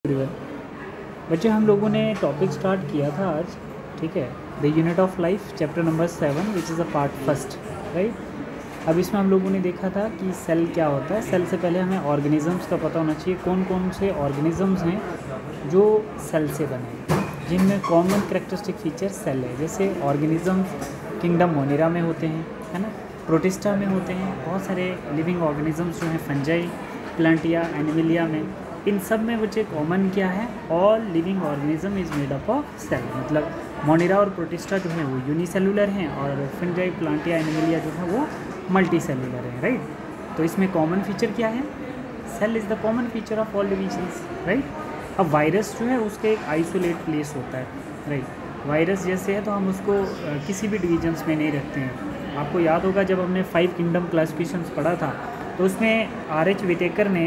Everyone. बच्चे हम लोगों ने टॉपिक स्टार्ट किया था आज, ठीक है, the unit of life chapter number 7 which is a part first, right. अब इसमें हम लोगों ने देखा था कि सेल क्या होता है। सेल से पहले हमें ऑर्गेनिजम्स का पता होना चाहिए, कौन कौन से ऑर्गेनिजम्स हैं जो सेल से बने, जिनमें कॉमन कैरेक्टरिस्टिक फीचर सेल है। जैसे ऑर्गेनिजम्स किंगडम मोनिरा में होते हैं, है ना, प्रोटिस्टा में होते हैं, बहुत सारे लिविंग ऑर्गेनिजम्स जो हैं फंजाई, प्लांटिया, एनिमिलिया में। इन सब में बच्चे कॉमन क्या है, all living organism is made up of cell. मतलब मोनिरा और प्रोटिस्टा जो है वो यूनिसेलुलर हैं और फंजाई, प्लांटिया, एनिमिलिया जो है वो मल्टी सेलुलर है, राइट। तो इसमें कॉमन फीचर क्या है, cell is the common feature of all divisions, right. अब वायरस जो है उसका एक आइसोलेट प्लेस होता है, राइट। वायरस जैसे है तो हम उसको किसी भी डिविजन्स में नहीं रखते हैं। आपको याद होगा जब हमने 5 किंगडम क्लासिफिकेशंस पढ़ा था तो उसमें R.H. विटेकर ने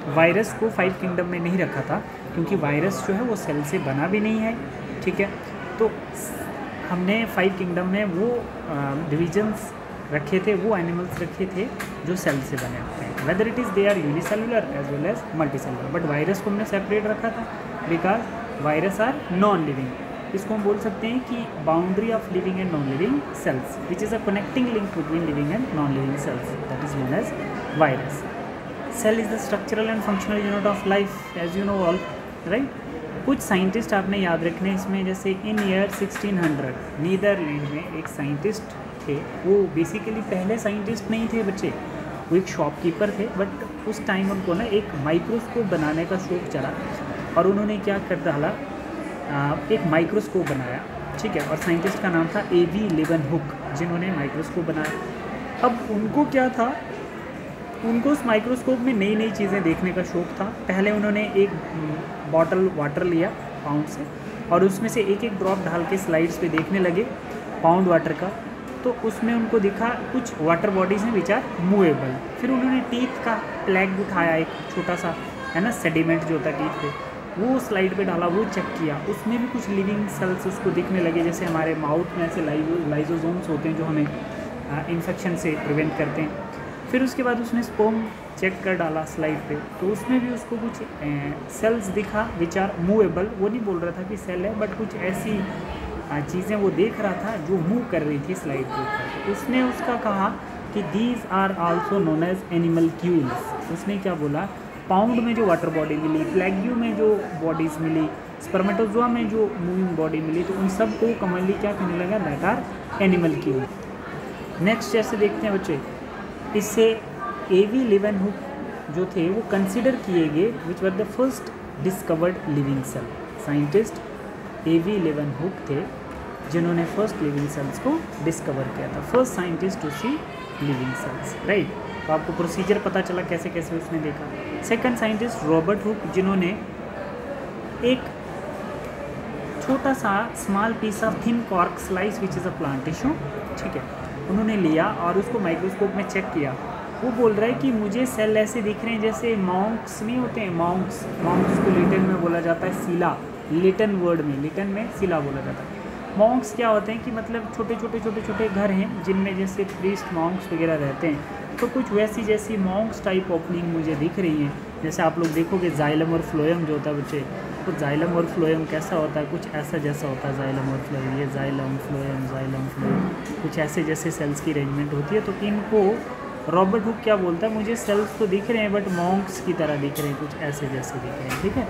वायरस को 5 किंगडम में नहीं रखा था, क्योंकि वायरस जो है वो सेल से बना भी नहीं है, ठीक है। तो हमने 5 किंगडम में वो डिविजन्स रखे थे, वो एनिमल्स रखे थे जो सेल से बने होते हैं, whether it is they are unicellular as well as multicellular. But virus को हमने सेपरेट रखा था because virus are non living. इसको हम बोल सकते हैं कि boundary of living and non living cells which is a connecting link between living and non living cells, that is known as virus. Cell is the structural and functional unit of life as you know all, right. कुछ scientist आपने याद रखने इसमें, जैसे इन year 1600 Netherlands में एक scientist थे। वो बेसिकली पहले साइंटिस्ट नहीं थे बच्चे, वो एक शॉपकीपर थे। बट उस टाइम उनको ना एक माइक्रोस्कोप बनाने का शौक चला और उन्होंने क्या कर डाला, एक माइक्रोस्कोप बनाया, ठीक है। और साइंटिस्ट का नाम था A.V. लेवनहुक, जिन्होंने माइक्रोस्कोप बनाया। अब उनको क्या था, उनको उस माइक्रोस्कोप में नई नई चीज़ें देखने का शौक़ था। पहले उन्होंने एक बॉटल वाटर लिया पाउंड से और उसमें से एक एक ड्रॉप डाल के स्लाइड्स पे देखने लगे पाउंड वाटर का। तो उसमें उनको दिखा कुछ वाटर बॉडीज़ हैं विच आर मूवेबल। फिर उन्होंने टीथ का प्लैग उठाया, एक छोटा सा, है ना, सेडिमेंट जो होता है टीथ पे, वो स्लाइड पे डाला, वो चेक किया, उसमें भी कुछ लिविंग सेल्स उसको दिखने लगे। जैसे हमारे माउथ में ऐसे लाइजोसोम्स होते हैं जो हमें इन्फेक्शन से प्रिवेंट करते हैं। फिर उसके बाद उसने स्पर्म चेक कर डाला स्लाइड पे, तो उसमें भी उसको कुछ सेल्स दिखा विच आर मूवेबल। वो नहीं बोल रहा था कि सेल है, बट कुछ ऐसी चीज़ें वो देख रहा था जो मूव कर रही थी स्लाइड के ऊपर। उसने उसका कहा कि these are also known as animalcules. उसने क्या बोला, पाउंड में जो वाटर बॉडी मिली, प्लैग्यू में जो बॉडीज़ मिली, स्पर्मेटोजोआ में जो मूविंग बॉडी मिली, तो उन सब को कॉमनली क्या कहने लगा, दैट आर एनिमल्क्यूल। नेक्स्ट जैसे देखते हैं बच्चे, इससे A.V. लेवनहुक जो थे वो कंसिडर किए गए which were the first discovered living cell. Scientist A.V. Leeuwenhoek थे जिन्होंने फर्स्ट लिविंग सेल्स को डिस्कवर किया था, first scientist to see living cells, right. तो आपको प्रोसीजर पता चला कैसे कैसे उसने देखा। सेकंड साइंटिस्ट रॉबर्ट हुक, जिन्होंने एक छोटा सा small piece of thin cork slice which is a plant tissue, ठीक है, उन्होंने लिया और उसको माइक्रोस्कोप में चेक किया। वो बोल रहा है कि मुझे सेल ऐसे दिख रहे हैं जैसे मॉन्क्स नहीं होते हैं, मॉन्क्स को लिटन में बोला जाता है सीला, लिटन वर्ड में, लिटन में सीला बोला जाता है। मॉन्क्स क्या होते हैं कि मतलब छोटे छोटे घर हैं जिनमें जैसे प्रीस्ट मॉन्क्स वगैरह रहते हैं। तो कुछ वैसी जैसी मॉन्क्स टाइप ओपनिंग मुझे दिख रही हैं। जैसे आप लोग देखोगे जाइलम और फ्लोएम जो होता है बच्चे, तो जाइलम और फ्लोएम कैसा होता है, कुछ ऐसा जैसा होता है जाइलम और फ्लोएम। ये जाइलम फ्लोएम कुछ ऐसे जैसे सेल्स की अरेंजमेंट होती है। तो इनको रॉबर्ट हुक क्या बोलता है, मुझे सेल्स तो दिख रहे हैं बट मॉन्क्स की तरह दिख रहे हैं, कुछ ऐसे जैसे दिख रहे हैं, ठीक है।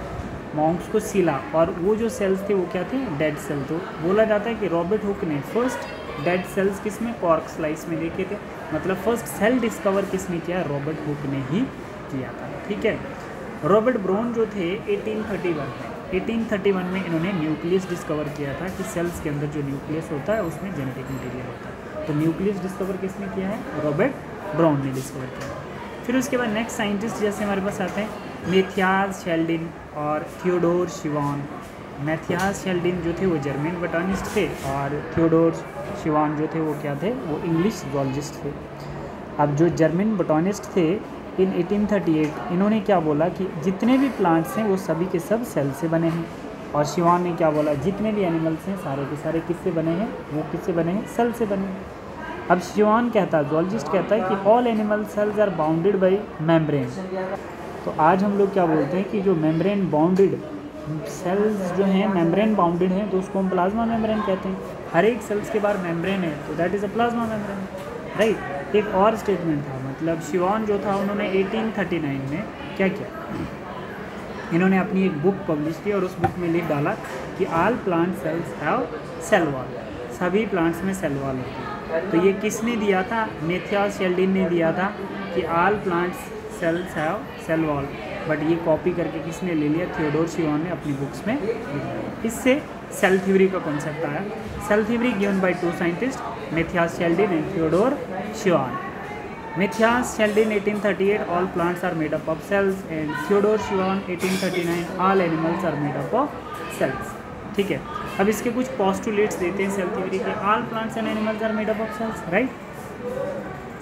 मॉन्क्स को सीला, और वो जो सेल्स थे वो क्या थे, डेड सेल। तो बोला जाता है कि रॉबर्ट हुक ने फर्स्ट डेड सेल्स किसमें, कॉर्क स्लाइस में देखे थे। मतलब फर्स्ट सेल डिस्कवर किसने किया, रॉबर्ट हुक ने ही किया था, ठीक है। रॉबर्ट ब्राउन जो थे 1831 में इन्होंने न्यूक्लियस डिस्कवर किया था कि सेल्स के अंदर जो न्यूक्लियस होता है उसमें जेनेटिक मटेरियल होता है। तो न्यूक्लियस डिस्कवर किसने किया है, रॉबर्ट ब्राउन ने डिस्कवर किया। फिर उसके बाद नेक्स्ट साइंटिस्ट जैसे हमारे पास आते हैं मैथियाज शेल्डिन और थियोडोर शिवान। मैथियाज शेल्डिन जो थे वो जर्मन बॉटनिस्ट थे और थियोडोर शिवान जो थे वो क्या थे, वो इंग्लिश जूलॉजिस्ट थे। अब जो जर्मन बॉटनिस्ट थे इन 1838 इन्होंने क्या बोला कि जितने भी प्लांट्स हैं वो सभी के सब सेल से बने हैं। और शिवान ने क्या बोला, जितने भी एनिमल्स हैं सारे के सारे किससे बने हैं, वो किससे बने हैं, सेल से बने हैं। अब शिवान कहता है, जूलॉजिस्ट कहता है कि all animal cells are bounded by membrane. तो आज हम लोग क्या बोलते हैं कि जो मेम्ब्रेन बाउंडेड सेल्स जो हैं मेम्ब्रेन बाउंडेड हैं तो उसको हम प्लाज्मा मेम्ब्रेन कहते हैं। हर एक सेल्स के बाहर मेम्ब्रेन है तो that is a plasma membrane, right. एक और स्टेटमेंट था, मतलब शिवान जो था उन्होंने 1839 में क्या किया, इन्होंने अपनी एक बुक पब्लिश की और उस बुक में लिख डाला कि all plant cells have cell wall, सभी प्लांट्स में सेल वॉल होती है। तो ये किसने दिया था, मैथियास शेल्डिन ने दिया था कि all plants cells have cell wall, but ये कॉपी करके किसने ले लिया, थियोडोर शिवान ने अपनी बुक्स में। इससे सेल थ्योरी का कॉन्सेप्ट आया। Cell theory given by two scientist, Matthias Schleiden and Theodor Schwann. Matthias Schleiden 1838 all plants are made up of cells and Theodor Schwann 1839 all animals are made up of cells. ठीक है, अब इसके कुछ postulates देते हैं cell theory के। All plants and animals are made up of cells, right.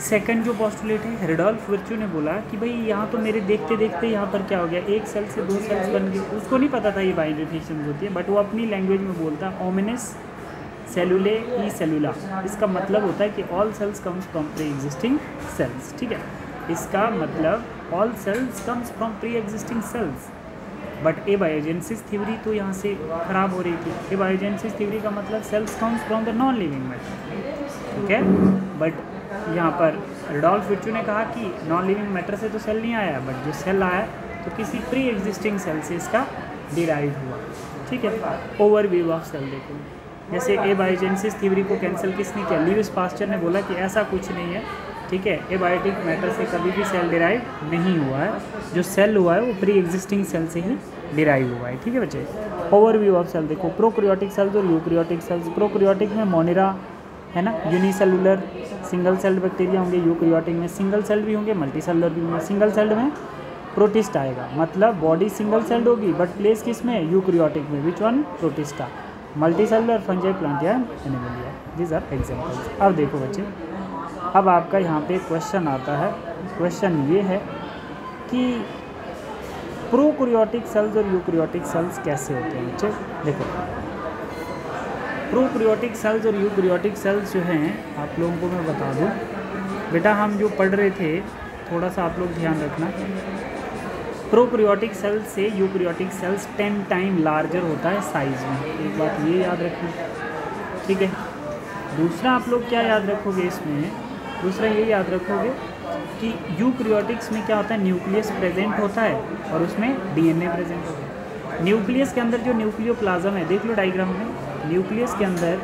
Second जो postulate है, रुडोल्फ विर्चू ने बोला कि भाई यहाँ तो मेरे देखते देखते यहाँ पर क्या हो गया, एक सेल से दो सेल्स बन गए। उसको नहीं पता था ये बाइनरी फिक्शन होती है, बट वो अपनी लैंग्वेज में बोलता है ओमिनस सेलुले ई सेलुला। इसका मतलब होता है कि all cells comes from pre existing cells. ठीक है, इसका मतलब all cells comes from pre existing cells. But abiogenesis theory तो यहाँ से ख़राब हो रही थी। एबायोजेनेसिस थ्योरी का मतलब sales comes from the non living matter, ठीक है। बट यहाँ पर रुडोल्फ विर्चू ने कहा कि नॉन लिविंग मैटर से तो सेल नहीं आया, बट जो सेल आया तो किसी प्री एग्जिस्टिंग सेल से इसका डिराइव हुआ। ठीक है, ओवरव्यू ऑफ सेल देखो, जैसे एबायोजेनेसिस थ्योरी को कैंसिल किसने किया, लीविस पास्चर ने बोला कि ऐसा कुछ नहीं है। ठीक है, एबायोटिक मैटर से कभी भी सेल डिराइव नहीं हुआ है, जो सेल हुआ है वो प्री एग्जिस्टिंग सेल से ही डिराइव हुआ है। ठीक है बच्चे, ओवरव्यू ऑफ सेल देखो, प्रोकैरियोटिक सेल्स और यूकैरियोटिक सेल्स। प्रोकैरियोटिक में मोनिरा है ना, यूनिसेलुलर सिंगल सेल्ड बैक्टीरिया होंगे। यूकैरियोटिक में सिंगल सेल भी होंगे, मल्टी सेलुलर भी होंगे। सिंगल सेल्ड में प्रोटिस्ट आएगा, मतलब बॉडी सिंगल सेल्ड होगी बट प्लेस किस में, यूकैरियोटिक में। Which one, protista. Multi cellular fungi, plant या एनिमलिया, दीज आर एग्जाम्पल्स। अब देखो बच्चे, अब आपका यहाँ पे क्वेश्चन आता है। क्वेश्चन ये है कि प्रोकैरियोटिक सेल्स और यूकैरियोटिक सेल्स कैसे होते हैं बच्चे। देखो, प्रोकैरियोटिक सेल्स और यूकैरियोटिक सेल्स जो हैं, आप लोगों को मैं बता दूं बेटा, हम जो पढ़ रहे थे थोड़ा सा आप लोग ध्यान रखना। प्रोकैरियोटिक सेल्स से यूकैरियोटिक सेल्स 10 टाइम लार्जर होता है साइज़ में, एक बात ये याद रखना। ठीक है, दूसरा आप लोग क्या याद रखोगे इसमें, दूसरा ये याद रखोगे कि यूकैरियोटिक्स में क्या होता है, न्यूक्लियस प्रेजेंट होता है और उसमें डीएनए प्रेजेंट होता है। न्यूक्लियस के अंदर जो न्यूक्लियोप्लाज्म है, देख लो डायग्राम में, न्यूक्लियस के अंदर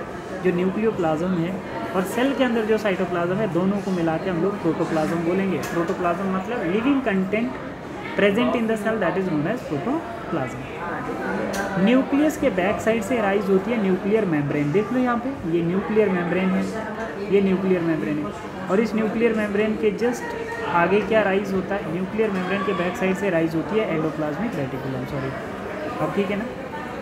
जो न्यूक्लियोप्लाज्म है और सेल के अंदर जो साइटोप्लाज्म है, दोनों को मिला के हम लोग प्रोटोप्लाज्म बोलेंगे। प्रोटोप्लाज्म मतलब living content present in the cell, that is known as protoplasm. Nucleus के बैक साइड से राइज होती है न्यूक्लियर मेम्ब्रेन। देख लो यहाँ पे, ये न्यूक्लियर मेम्ब्रेन है, ये न्यूक्लियर मेम्ब्रेन है, और इस न्यूक्लियर मेम्ब्रेन के जस्ट आगे क्या राइज होता है, न्यूक्लियर मेम्ब्रेन के बैक साइड से राइज होती है एंडोप्लाज्मिक रेटिकुलम। सॉरी, अब ठीक है ना,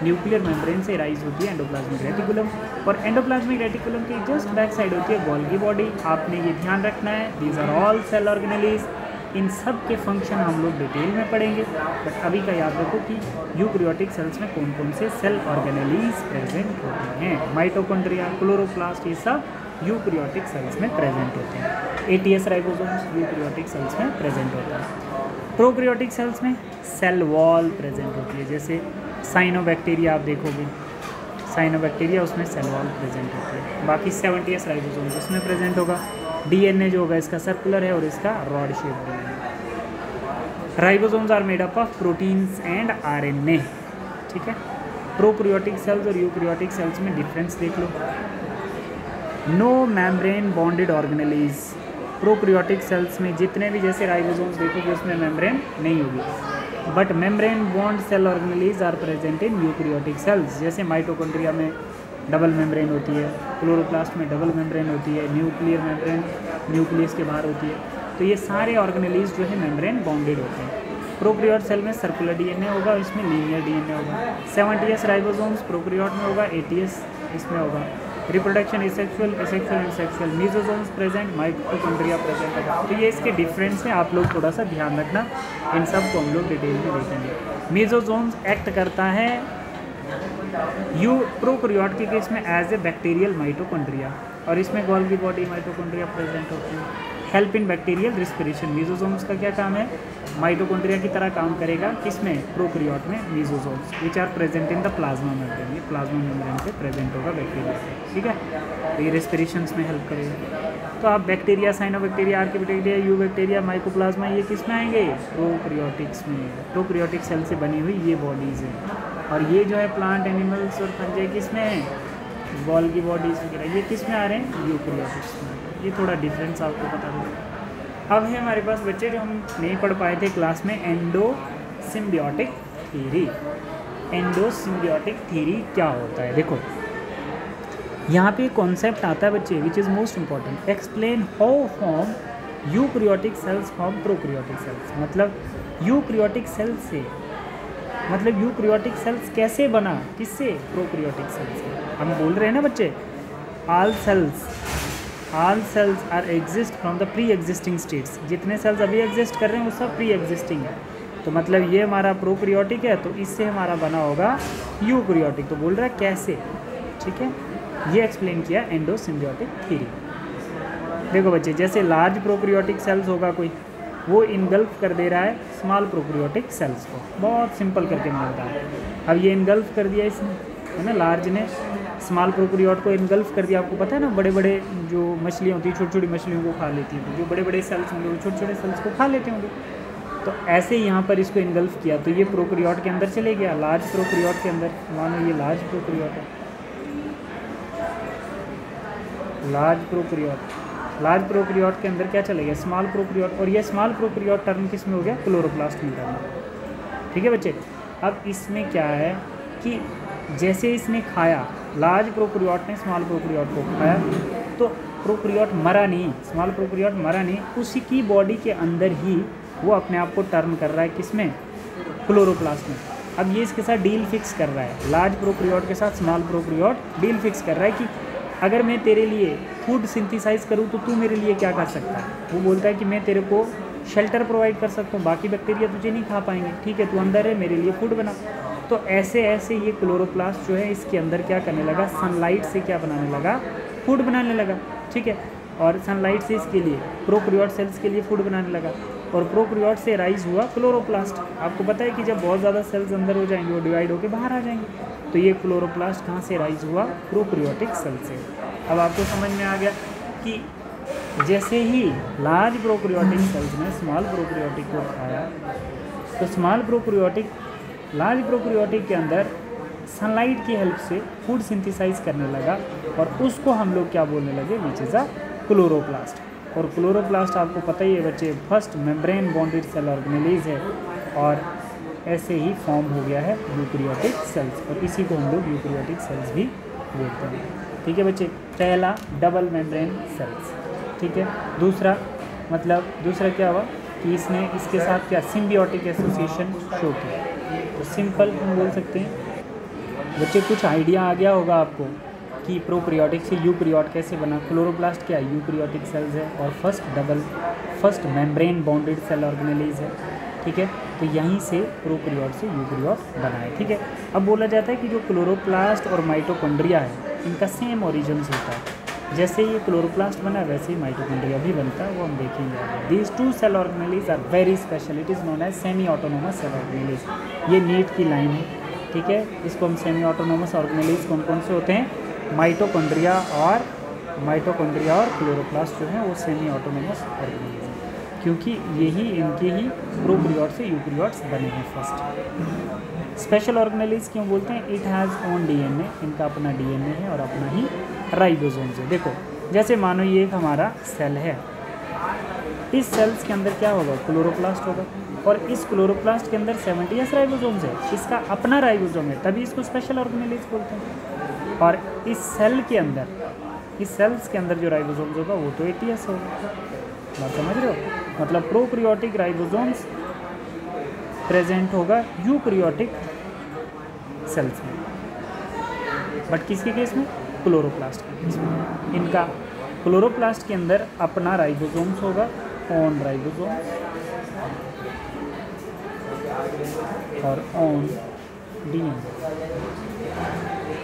न्यूक्लियर मेम्ब्रेन से राइज होती है एंडोप्लाज्मिक रेटिकुलम, और एंडोप्लाज्मिक रेटिकुलम की जस्ट बैक साइड होती है गोल्गी बॉडी। आपने ये ध्यान रखना है, these are all cell organelles. इन सब के फंक्शन हम लोग डिटेल में पढ़ेंगे, बट अभी का याद रखो कि यूकैरियोटिक सेल्स में कौन कौन से सेल ऑर्गेनेलीज प्रेजेंट होते हैं। माइटोकॉन्ड्रिया, क्लोरोप्लास्ट, ये सब यूकैरियोटिक सेल्स में प्रेजेंट होते हैं। एटीएस राइबोसोम्स यूकैरियोटिक सेल्स में प्रेजेंट होता है। प्रोकैरियोटिक सेल्स में सेल वॉल प्रेजेंट होती है, जैसे साइनोबैक्टीरिया आप देखोगे, साइनोबैक्टीरिया उसमें सेल वॉल प्रेजेंट होती है। बाकी 70s राइबोसोम्स इसमें प्रेजेंट होगा। डीएनए जो होगा इसका सर्कुलर है और इसका रॉड शेप है। Ribosomes are made up of proteins and RNA. ठीक है, प्रोकैरियोटिक सेल्स और यूकैरियोटिक सेल्स में डिफरेंस देख लो। No membrane bonded organelles. Prokaryotic cells में जितने भी जैसे राइबोसोम्स देखोगे उसमें मेम्ब्रेन नहीं होगी, but membrane bond cell organelles are present in eukaryotic cells. जैसे माइटोकॉन्ड्रिया में डबल मेम्ब्रेन होती है, क्लोरोप्लास्ट में डबल मेम्ब्रेन होती है, न्यूक्लियर मेम्ब्रेन न्यूक्लियस के बाहर होती है। तो ये सारे ऑर्गेनेलीज जो है मेम्ब्रेन बॉन्डेड होते हैं। प्रोकैरियोट सेल में सर्कुलर डीएनए होगा, इसमें लीनियर डीएनए होगा। 70s राइबोसोम्स प्रोकैरियोट में होगा, 80s इसमें होगा। Reproduction asexual, asexual and sexual. Mesosomes present, mitochondria present होगा। तो ये इसके डिफरेंस है, आप लोग थोड़ा सा ध्यान रखना, इन सब को हम लोग डिटेल में देखेंगे। मीजोसोम्स एक्ट करता है प्रोकैरियोट के केस में एज ए बैक्टीरियल माइटोकॉन्ड्रिया, और इसमें गोल्गी बॉडी माइटोकॉन्ड्रिया प्रेजेंट होते हैं। Help in bacterial respiration. Mesosomes का क्या काम है, माइटोकॉन्ड्रिया की तरह काम करेगा किसमें, प्रोकैरियोट में, mesosomes which are present in the plasma membrane, ये प्लाज्मा मेम्ब्रेन पे प्रेजेंट होगा बैक्टीरिया, ठीक है। तो ये रेस्पिरेशंस में हेल्प करेगा। तो आप bacteria, cyanobacteria, archaebacteria, you bacteria, mycoplasma, ये किस में आएंगे, प्रोकैरियोटिक्स में। प्रोकैरियोटिक सेल से बनी हुई ये बॉडीज़ हैं। और ये जो है प्लांट, एनिमल्स और फंजाई किस में है, बॉल की बॉडीज़ वगैरह, ये किस में आ रहे हैं, यूकैरियोटिक्स में। ये थोड़ा डिफरेंस आपको पता होगा। अब है हमारे पास बच्चे जो हम नहीं पढ़ पाए थे क्लास में, एंडोसिम्बियोटिक थ्योरी। एंडोसिम्बियोटिक थ्योरी क्या होता है, देखो यहाँ पे कॉन्सेप्ट आता है बच्चे, which is most important. Explain how form eukaryotic cells from prokaryotic cells. मतलब यूकैरियोटिक सेल्स से, मतलब यूकैरियोटिक सेल्स कैसे बना, किससे, प्रोकैरियोटिक सेल्स से। हम बोल रहे हैं ना बच्चे, all cells are exist from the pre existing states. जितने सेल्स अभी एग्जिस्ट कर रहे हैं वो सब प्री एग्जिस्टिंग है। तो मतलब ये हमारा प्रोकैरियोटिक है, तो इससे हमारा बना होगा यूकैरियोटिक। तो बोल रहा है कैसे, ठीक है। ये एक्सप्लेन किया एंडोसिम्बियोटिक थ्योरी। देखो बच्चे, जैसे लार्ज प्रोकैरियोटिक सेल्स होगा कोई, वो इनगल्फ कर दे रहा है स्मॉल प्रोकैरियोटिक सेल्स को। बहुत सिंपल करके मैं बता रहा हूँ। अब ये इनगल्फ कर दिया इसने, है ना, लार्ज ने स्मॉल प्रोकैरियोट को इनगल्फ कर दिया। आपको पता है ना, बड़े बड़े जो मछलियाँ होती हैं छोटी छोटी मछलियों को खा लेती हैं, जो बड़े बड़े सेल्स होंगे वो छोटे छोटे सेल्स को खा लेते होंगे। तो ऐसे ही यहाँ पर इसको इनगल्फ किया, तो ये प्रोकैरियोट के अंदर चले गया, लार्ज प्रोकैरियोट के अंदर। मानो ये लार्ज प्रोकैरियोट है, लार्ज प्रोकैरियोट के अंदर क्या चला गया, स्मॉल प्रोकैरियोट। और ये स्मॉल प्रोकैरियोट टर्म किस में हो गया, क्लोरोप्लास्ट में टर्म, ठीक है बच्चे। अब इसमें क्या है कि जैसे इसने खाया, लार्ज प्रोकैरियोट ने स्मॉल प्रोकैरियोट को खाया, तो प्रोकैरियोट मरा नहीं, स्मॉल प्रोकैरियोट मरा नहीं, उसी की बॉडी के अंदर ही वो अपने आप को टर्न कर रहा है, किसमें, क्लोरोप्लास्ट में। अब ये इसके साथ डील फिक्स कर रहा है, लार्ज प्रोकैरियोट के साथ स्मॉल प्रोकैरियोट डील फिक्स कर रहा है कि अगर मैं तेरे लिए फूड सिंथेसाइज करूँ तो तू मेरे लिए क्या कर सकता है। वो बोलता है कि मैं तेरे को शेल्टर प्रोवाइड कर सकता हूँ, बाकी बैक्टीरिया तुझे नहीं खा पाएंगे, ठीक है, तू अंदर है, मेरे लिए फूड बना। तो ऐसे ऐसे ये क्लोरोप्लास्ट जो है इसके अंदर क्या करने लगा, सनलाइट से क्या बनाने लगा, फूड बनाने लगा, ठीक है। और सनलाइट से इसके लिए, प्रोकैरियोट सेल्स के लिए फूड बनाने लगा। और प्रोकैरियोट से राइज हुआ क्लोरोप्लास्ट। आपको पता है कि जब बहुत ज़्यादा सेल्स अंदर हो जाएंगे वो डिवाइड होकर बाहर आ जाएंगे। तो ये क्लोरोप्लास्ट कहाँ से राइज हुआ, प्रोकैरियोटिक सेल से। अब आपको समझ में आ गया कि जैसे ही लार्ज प्रोकैरियोटिक सेल्स ने स्मॉल प्रोकैरियोटिक को खाया, तो स्मॉल प्रोकैरियोटिक लार्ज प्रोकैरियोटिक के अंदर सनलाइट की हेल्प से फूड सिंथेसाइज करने लगा, और उसको हम लोग क्या बोलने लगे, विच इज़ अ क्लोरोप्लास्ट। और क्लोरोप्लास्ट आपको पता ही है बच्चे, first membrane bonded cell organelles है, और ऐसे ही फॉर्म हो गया है यूकैरियोटिक सेल्स, और इसी को हम लोग यूकैरियोटिक सेल्स भी बोलते हैं, ठीक है बच्चे। पहला डबल मेम्ब्रेन सेल्स, ठीक है। दूसरा क्या हुआ कि इसने इसके साथ क्या, सिम्बियोटिक एसोसिएशन शो किया। तो सिंपल हम बोल सकते हैं बच्चे, कुछ आइडिया आ गया होगा आपको कि प्रोकैरियोटिक से यूकैरियोट कैसे बना। क्लोरोप्लास्ट क्या है, यूकैरियोटिक सेल्स है, और first membrane bonded cell organelles है, ठीक है। तो यहीं से प्रोकैरियोट से यूकैरियोट बना है, ठीक है। अब बोला जाता है कि जो क्लोरोप्लास्ट और माइटोकॉन्ड्रिया है, इनका सेम ओरिजिन होता है। जैसे ये क्लोरोप्लास्ट बना वैसे ही माइटोकॉन्ड्रिया भी बनता है, वो हम देखेंगे। These two cell organelles are very special, it is known as semi autonomous cell organelles. ये नीट की लाइन है, ठीक है। इसको हम सेमी ऑटोनोमस ऑर्गेनेलिज कौन कौन से होते हैं, माइटोकॉन्ड्रिया और क्लोरोप्लास्ट जो है वो सेमी ऑटोनोमस ऑर्गेनेलिज हैं, क्योंकि यही इनके ही प्रोकैरियोट से यूकैरियोट्स बने हैं फर्स्ट। स्पेशल ऑर्गेनेलिज क्यों बोलते हैं, इट हैज़ ओन डीएनए, इनका अपना डीएनए है और अपना ही राइबोसोम्स है। देखो जैसे मानो ये एक हमारा सेल है, इस सेल्स के अंदर क्या होगा, क्लोरोप्लास्ट होगा, और इस क्लोरोप्लास्ट के अंदर 70s राइबोसोम्स है, इसका अपना राइबोसोम है, तभी इसको स्पेशल ऑर्गेनेलिज बोलते हैं। और इस सेल्स के अंदर जो राइबोसोम्स होगा वो तो 80s होगा, बात समझ रहे हो। मतलब प्रोकैरियोटिक राइबोसोम्स प्रेजेंट होगा यूकैरियोटिक सेल्स में, बट किसके केस में, क्लोरोप्लास्ट के केस में। इनका क्लोरोप्लास्ट के अंदर अपना राइबोसोम्स होगा, ओन राइबोसोम्स और ओन डीएनए,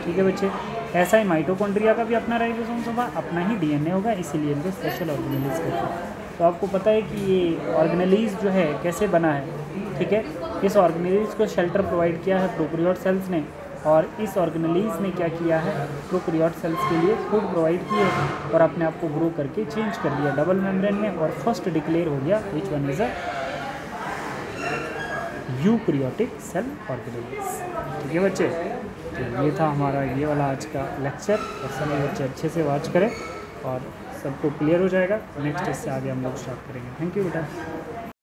ठीक है बच्चे। ऐसा ही माइटोकॉन्ड्रिया का भी अपना राइबोसोम्स होगा, अपना ही डीएनए होगा, इसीलिए इनको स्पेशल ऑर्गेनेलिज कहते हैं। तो आपको पता है कि ये ऑर्गेनेलीज जो है कैसे बना है, ठीक है। इस ऑर्गेनेलीज को शेल्टर प्रोवाइड किया है प्रोकैरियोट सेल्स ने, और इस ऑर्गेनेलीज ने क्या किया है, प्रोकैरियोट सेल्स के लिए फूड प्रोवाइड किए और अपने आप को ग्रो करके चेंज कर दिया डबल मेम्ब्रेन में, और फर्स्ट डिक्लेयर हो गया which one is a eukaryotic cell organelles. ठीक है बच्चे, तो ये था हमारा ये वाला आज का लेक्चर, और सभी बच्चे अच्छे से वॉच करें और सबको क्लियर हो जाएगा। नेक्स्ट इससे आगे हम लोग स्टार्ट करेंगे। थैंक यू बेटा।